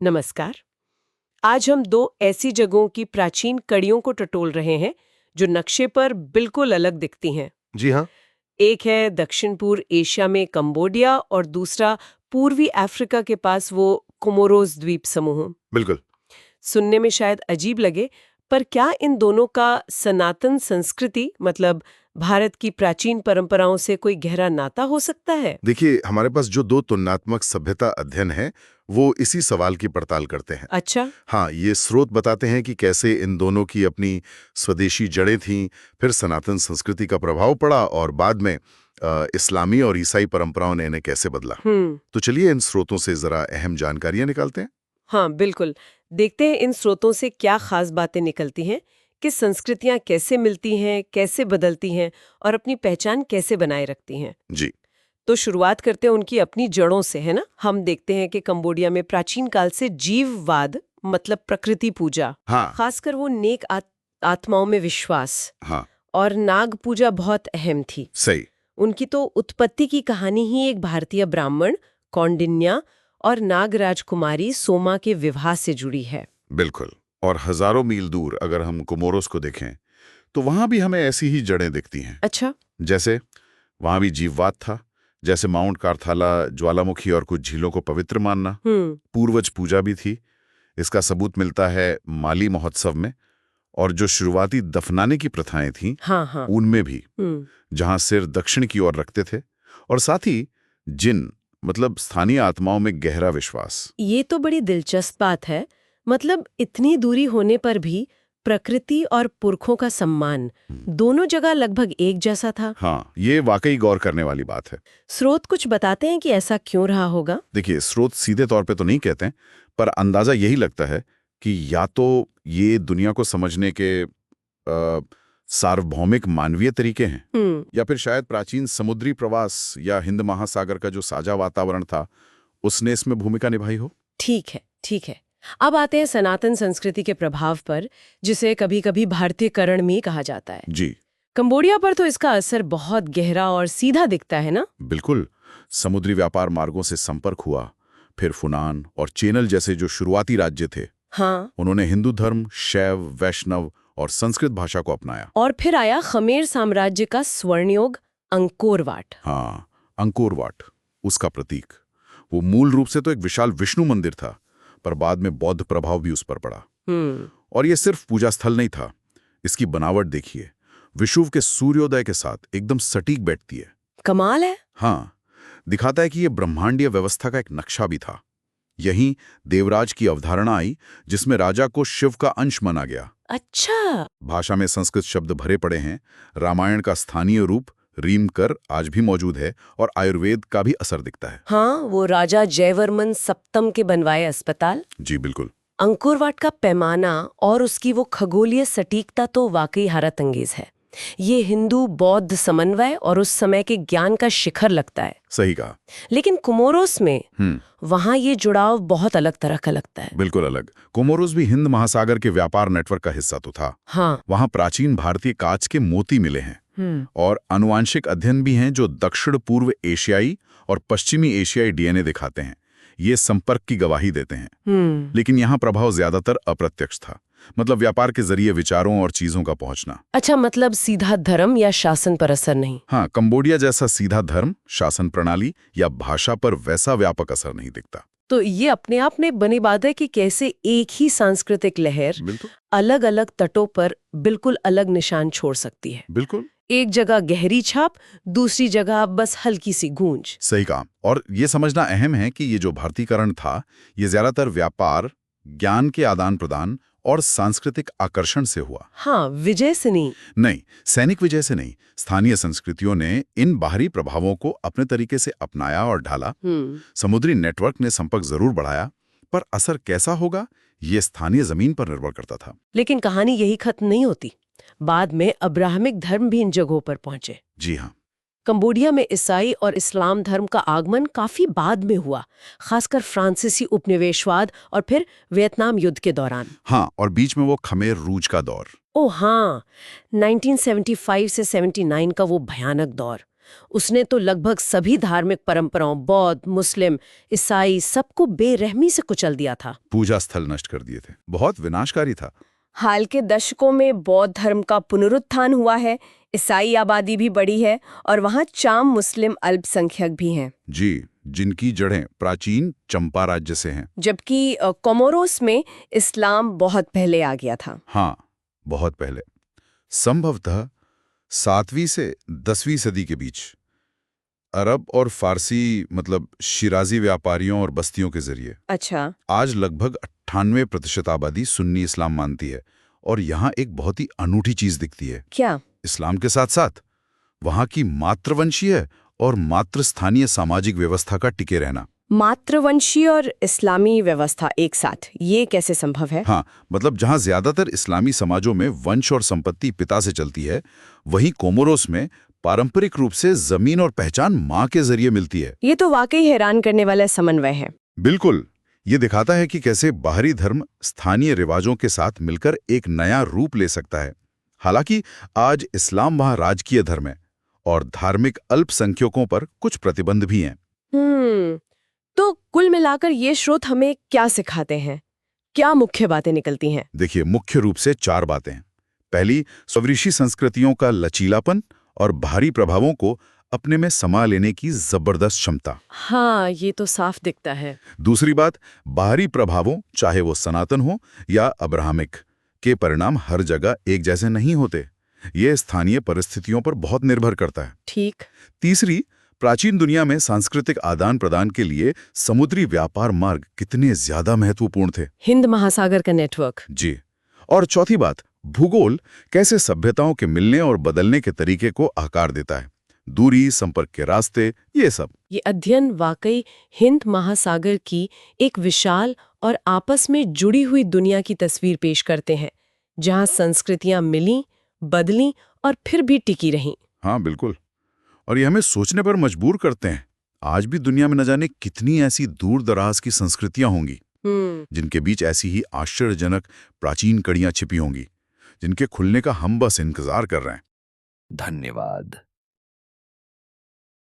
नमस्कार। आज हम दो ऐसी जगहों की प्राचीन कड़ियों को टटोल रहे हैं जो नक्शे पर बिल्कुल अलग दिखती हैं। जी हाँ। एक है दक्षिण पूर्व एशिया में कंबोडिया और दूसरा पूर्वी अफ्रीका के पास वो कोमोरोस द्वीप समूह। बिल्कुल। सुनने में शायद अजीब लगे, पर क्या इन दोनों का सनातन संस्कृति मतलब भारत की प्राचीन परंपराओं से कोई गहरा नाता हो सकता है? देखिए, हमारे पास जो दो तुलनात्मक सभ्यता अध्ययन है वो इसी सवाल की पड़ताल करते हैं। अच्छा। हाँ, ये स्रोत बताते हैं कि कैसे इन दोनों की अपनी स्वदेशी जड़ें थीं, फिर सनातन संस्कृति का प्रभाव पड़ा और बाद में इस्लामी और ईसाई परंपराओं ने इन्हें कैसे बदला। तो चलिए इन स्रोतों से जरा अहम जानकारियां निकालते हैं। हाँ बिल्कुल। देखते हैं इन स्रोतों से क्या खास बातें निकलती हैं कि संस्कृतियां कैसे मिलती हैं, कैसे बदलती हैं और अपनी पहचान कैसे बनाए रखती हैं। जी। तो शुरुआत करते हैं उनकी अपनी जड़ों से, है ना। हम देखते हैं कि कंबोडिया में प्राचीन काल से जीववाद मतलब प्रकृति पूजा, हाँ। खासकर वो नेक आत्माओं में विश्वास हाँ। और नाग पूजा बहुत अहम थी। सही। उनकी तो उत्पत्ति की कहानी ही एक भारतीय ब्राह्मण कौंडिन्या और नाग राजकुमारी सोमा के विवाह से जुड़ी है। बिल्कुल। और हजारों मील दूर अगर हम कोमोरोस को देखें तो वहां भी हमें ऐसी ही जड़ें दिखती हैं। अच्छा। जैसे वहां भी जीववाद था, जैसे माउंट कारथाला, ज्वालामुखी और कुछ झीलों को पवित्र मानना। पूर्वज पूजा भी थी। इसका सबूत मिलता है माली महोत्सव में, और जो शुरुआती दफनाने की प्रथाएं थीं, हाँ हाँ। उनमें भी, जहां सिर दक्षिण की ओर रखते थे। और साथ ही जिन मतलब स्थानीय आत्माओं में गहरा विश्वास। ये तो बड़ी दिलचस्प बात है। मतलब इतनी दूरी होने पर भी प्रकृति और पुरखों का सम्मान दोनों जगह लगभग एक जैसा था। हाँ, ये वाकई गौर करने वाली बात है। स्रोत कुछ बताते हैं कि ऐसा क्यों रहा होगा? देखिए, स्रोत सीधे तौर पे तो नहीं कहते हैं, पर अंदाजा यही लगता है कि या तो ये दुनिया को समझने के सार्वभौमिक मानवीय तरीके हैं, या फिर शायद प्राचीन समुद्री प्रवास या हिंद महासागर का जो साझा वातावरण था उसने इसमें भूमिका निभाई हो। ठीक है, ठीक है। अब आते हैं सनातन संस्कृति के प्रभाव पर, जिसे कभी कभी भारतीयकरण भी कहा जाता है। जी। कंबोडिया पर तो इसका असर बहुत गहरा और सीधा दिखता है ना? बिल्कुल। समुद्री व्यापार मार्गों से संपर्क हुआ, फिर फुनान और चेनल जैसे जो शुरुआती राज्य थे, हाँ। उन्होंने हिंदू धर्म, शैव, वैष्णव और संस्कृत भाषा को अपनाया। और फिर आया खमेर साम्राज्य का स्वर्णयोग अंकोरवाट। हाँ, अंकोरवाट उसका प्रतीक। वो मूल रूप से तो एक विशाल विष्णु मंदिर था, पर बाद में बौद्ध प्रभाव भी उस पर पड़ा। और ये सिर्फ पूजा स्थल नहीं था। इसकी बनावट देखिए, विषुव के सूर्योदय के साथ एकदम सटीक बैठती है। कमाल है। हाँ, दिखाता है कि ये ब्रह्मांडीय व्यवस्था का एक नक्शा भी था। यहीं देवराज की अवधारणा आई, जिसमें राजा को शिव का अंश माना गया। अच्छा। भाषा में संस्कृत शब्द भरे पड़े हैं। रामायण का स्थानीय रूप रीमकर आज भी मौजूद है, और आयुर्वेद का भी असर दिखता है। हाँ, वो राजा जयवर्मन सप्तम के बनवाए अस्पताल। जी बिल्कुल। अंकुरवाट का पैमाना और उसकी वो खगोलीय सटीकता तो वाकई हैरत अंगेज है। ये हिंदू बौद्ध समन्वय और उस समय के ज्ञान का शिखर लगता है। सही कहा। लेकिन कोमोरोस में वहां ये जुड़ाव बहुत अलग तरह का लगता है। बिल्कुल अलग। कोमोरोस भी हिंद महासागर के व्यापार नेटवर्क का हिस्सा तो था। हाँ। वहां प्राचीन भारतीय कांच के मोती मिले हैं, और आनुवांशिक अध्ययन भी हैं जो दक्षिण पूर्व एशियाई और पश्चिमी एशियाई डीएनए दिखाते हैं। ये संपर्क की गवाही देते हैं। लेकिन यहाँ प्रभाव ज्यादातर अप्रत्यक्ष था, मतलब व्यापार के जरिए विचारों और चीजों का पहुंचना। अच्छा, मतलब सीधा धर्म या शासन पर असर नहीं। हाँ, कंबोडिया जैसा सीधा धर्म, शासन प्रणाली या भाषा पर वैसा व्यापक असर नहीं दिखता। तो ये अपने आप में बनी बात है कि कैसे एक ही सांस्कृतिक लहर अलग अलग तटों पर बिल्कुल अलग निशान छोड़ सकती है। बिल्कुल। एक जगह गहरी छाप, दूसरी जगह बस हल्की सी गूंज। सही कहा। और ये समझना अहम है कि ये जो भारतीकरण था, ये ज्यादातर व्यापार, ज्ञान के आदान प्रदान और सांस्कृतिक आकर्षण से हुआ। हाँ, विजय से नहीं, सैनिक विजय से नहीं। स्थानीय संस्कृतियों ने इन बाहरी प्रभावों को अपने तरीके से अपनाया और ढाला। समुद्री नेटवर्क ने संपर्क जरूर बढ़ाया, पर असर कैसा होगा ये स्थानीय जमीन पर निर्भर करता था। लेकिन कहानी यही खत्म नहीं होती। बाद में अब्राहमिक धर्म भी इन जगहों पर पहुंचे। जी हाँ। कंबोडिया में ईसाई और इस्लाम धर्म का आगमन काफी बाद में हुआ, खासकर फ्रांसीसी उपनिवेशवाद और फिर वियतनाम युद्ध के दौरान। हाँ, और बीच में वो खमेर रूज का दौर। ओ हाँ, 1975 से 79 का वो भयानक दौर। उसने तो लगभग सभी धार्मिक परंपराओं, बौद्ध, मुस्लिम, ईसाई, सबको बेरहमी से कुचल दिया था। पूजा स्थल नष्ट कर दिए थे। बहुत विनाशकारी था। हाल के दशकों में बौद्ध धर्म का पुनरुत्थान हुआ है, ईसाई आबादी भी बढ़ी है और वहाँ चाम मुस्लिम अल्पसंख्यक भी हैं। जी, जिनकी जड़ें प्राचीन चंपा राज्य से हैं। जबकि कोमोरोस में इस्लाम बहुत पहले आ गया था। हाँ, बहुत पहले, संभवतः 7वीं से 10वीं सदी के बीच। अरब और फारसी मतलब शिराजी व्यापारियों और बस्तियों के जरिए। अच्छा। आज लगभग 98% आबादी सुन्नी इस्लाम मानती है और यहाँ एक बहुत ही अनूठी चीज दिखती है। क्या? इस्लाम के साथ साथ वहाँ की मातृवंशीय और मातृस्थानीय सामाजिक व्यवस्था का टिके रहना। मातृवंशीय और इस्लामी व्यवस्था एक साथ, ये कैसे संभव है? हाँ, मतलब जहाँ ज्यादातर इस्लामी समाजों में वंश और संपत्ति पिता से चलती है, वहीं कोमोरोस में पारंपरिक रूप से जमीन और पहचान माँ के जरिए मिलती है। ये तो वाकई हैरान करने वाला समन्वय है। बिल्कुल, ये दिखाता है कि कैसे बाहरी धर्म स्थानीय रिवाजों के साथ मिलकर एक नया रूप ले सकता है। हालांकि आज इस्लाम वहाँ राजकीय धर्म है और धार्मिक अल्पसंख्यकों पर कुछ प्रतिबंध भी हैं। तो कुल मिलाकर ये स्रोत हमें क्या सिखाते हैं? क्या मुख्य बातें निकलती हैं? देखिए, मुख्य रूप से 4 बातें हैं। पहली, स्वदेशी संस्कृतियों का लचीलापन और बाहरी प्रभावों को अपने में समा लेने की जबरदस्त क्षमता। हाँ, ये तो साफ दिखता है। दूसरी बात, बाहरी प्रभावों, चाहे वो सनातन हो या अब्राहमिक, के परिणाम हर जगह एक जैसे नहीं होते। ये स्थानीय परिस्थितियों पर बहुत निर्भर करता है। ठीक। तीसरी, प्राचीन दुनिया में सांस्कृतिक आदान प्रदान के लिए समुद्री व्यापार मार्ग कितने ज्यादा महत्वपूर्ण थे। हिंद महासागर का नेटवर्क। जी। और चौथी बात, भूगोल कैसे सभ्यताओं के मिलने और बदलने के तरीके को आकार देता है। दूरी, संपर्क के रास्ते, ये सब। ये अध्ययन वाकई हिंद महासागर की एक विशाल और आपस में जुड़ी हुई दुनिया की तस्वीर पेश करते हैं, जहां संस्कृतियां मिलीं, बदलीं और फिर भी टिकी रहीं। हाँ, बिल्कुल। और ये हमें सोचने पर मजबूर करते हैं। आज भी दुनिया में न जाने कितनी ऐसी दूर दराज की संस्कृतियां होंगी जिनके बीच ऐसी ही आश्चर्यजनक प्राचीन कड़ियां छिपी होंगी, जिनके खुलने का हम बस इंतजार कर रहे हैं। धन्यवाद।